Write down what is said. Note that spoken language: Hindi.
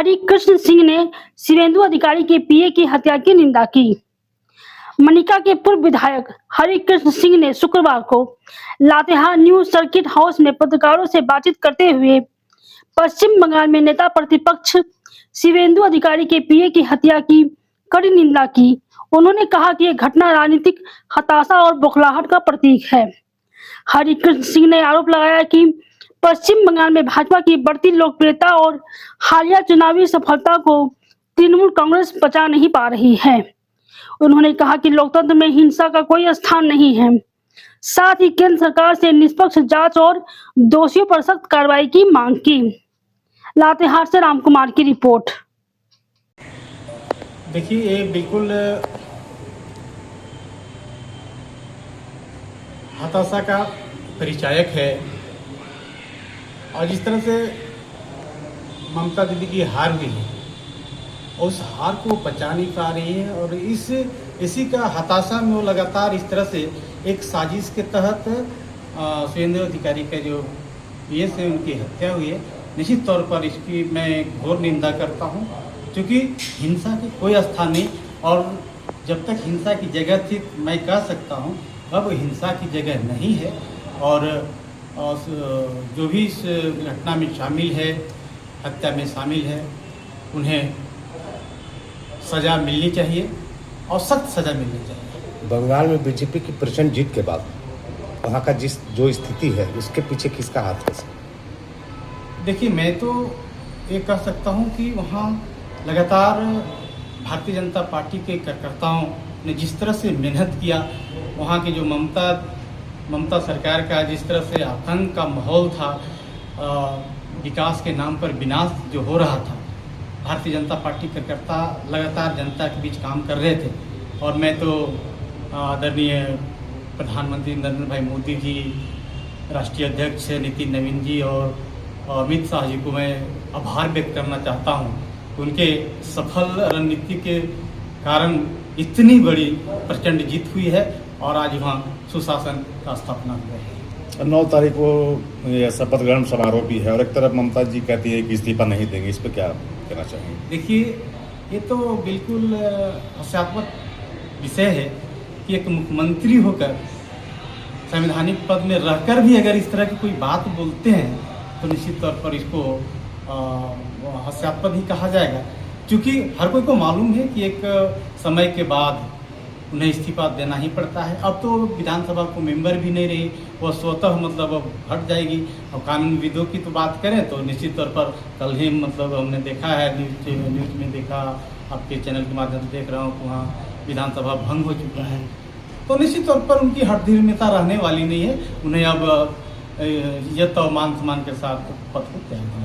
हरिकृष्ण सिंह ने शिवेंदु अधिकारी के पीए की हत्या की निंदा की। मनिका के पूर्व विधायक हरिकृष्ण सिंह ने शुक्रवार को लातेहार न्यू सर्किट हाउस में पत्रकारों से बातचीत करते हुए पश्चिम बंगाल में नेता प्रतिपक्ष शिवेंदु अधिकारी के पीए की हत्या की कड़ी निंदा की। उन्होंने कहा कि यह घटना राजनीतिक हताशा और बौखलाहट का प्रतीक है। हरिकृष्ण सिंह ने आरोप लगाया कि पश्चिम बंगाल में भाजपा की बढ़ती लोकप्रियता और हालिया चुनावी सफलता को तृणमूल कांग्रेस बचा नहीं पा रही है। उन्होंने कहा कि लोकतंत्र में हिंसा का कोई स्थान नहीं है। साथ ही केंद्र सरकार से निष्पक्ष जांच और दोषियों पर सख्त कार्रवाई की मांग की। लातेहार से राम कुमार की रिपोर्ट। देखिए, ये बिल्कुल हताशा का परिचायक है और जिस तरह से ममता दीदी की हार हुई है, उस हार को पचा नहीं पा रही है और इसी का हताशा में वो लगातार इस तरह से एक साजिश के तहत शिवेंदु अधिकारी का जो पीए से उनकी हत्या हुई है, निश्चित तौर पर इसकी मैं घोर निंदा करता हूँ, क्योंकि हिंसा की कोई स्थान नहीं। और जब तक हिंसा की जगह थी, मैं कह सकता हूँ अब हिंसा की जगह नहीं है। और जो भी इस घटना में शामिल है, हत्या में शामिल है, उन्हें सज़ा मिलनी चाहिए और सख्त सज़ा मिलनी चाहिए। बंगाल में बीजेपी की प्रचंड जीत के बाद वहाँ का जो स्थिति है, उसके पीछे किसका हाथ है? देखिए, मैं तो ये कह सकता हूँ कि वहाँ लगातार भारतीय जनता पार्टी के कार्यकर्ताओं ने जिस तरह से मेहनत किया, वहाँ की जो ममता सरकार का जिस तरह से आतंक का माहौल था, विकास के नाम पर विनाश जो हो रहा था, भारतीय जनता पार्टी कार्यकर्ता लगातार जनता के बीच काम कर रहे थे। और मैं तो आदरणीय प्रधानमंत्री नरेंद्र भाई मोदी जी, राष्ट्रीय अध्यक्ष नितिन नवीन जी और अमित शाह जी को मैं आभार व्यक्त करना चाहता हूँ। उनके सफल रणनीति के कारण इतनी बड़ी प्रचंड जीत हुई है और आज वहाँ सुशासन का स्थापना हुआ है। 9 तारीख को शपथ ग्रहण समारोह भी है और एक तरफ ममता जी कहती है कि इस्तीफा नहीं देंगे, इस पर क्या कहना चाहिए? देखिए, ये तो बिल्कुल हास्यास्पद विषय है कि एक मुख्यमंत्री होकर संवैधानिक पद में रहकर भी अगर इस तरह की कोई बात बोलते हैं तो निश्चित तौर पर इसको हास्यास्पद ही कहा जाएगा, क्योंकि हर कोई को मालूम है कि एक समय के बाद उन्हें इस्तीफा देना ही पड़ता है। अब तो विधानसभा को मेंबर भी नहीं रही, वो स्वतः मतलब अब हट जाएगी। और कानूनविदों की तो बात करें तो निश्चित तौर पर कल ही मतलब हमने देखा है, न्यूज़ में देखा, आपके चैनल के माध्यम से देख रहा हूँ कि वहाँ विधानसभा भंग हो चुका है। तो निश्चित तौर पर उनकी हठधर्मिता रहने वाली नहीं है। उन्हें अब इज्जत और मान सम्मान के साथ पद को त्यागना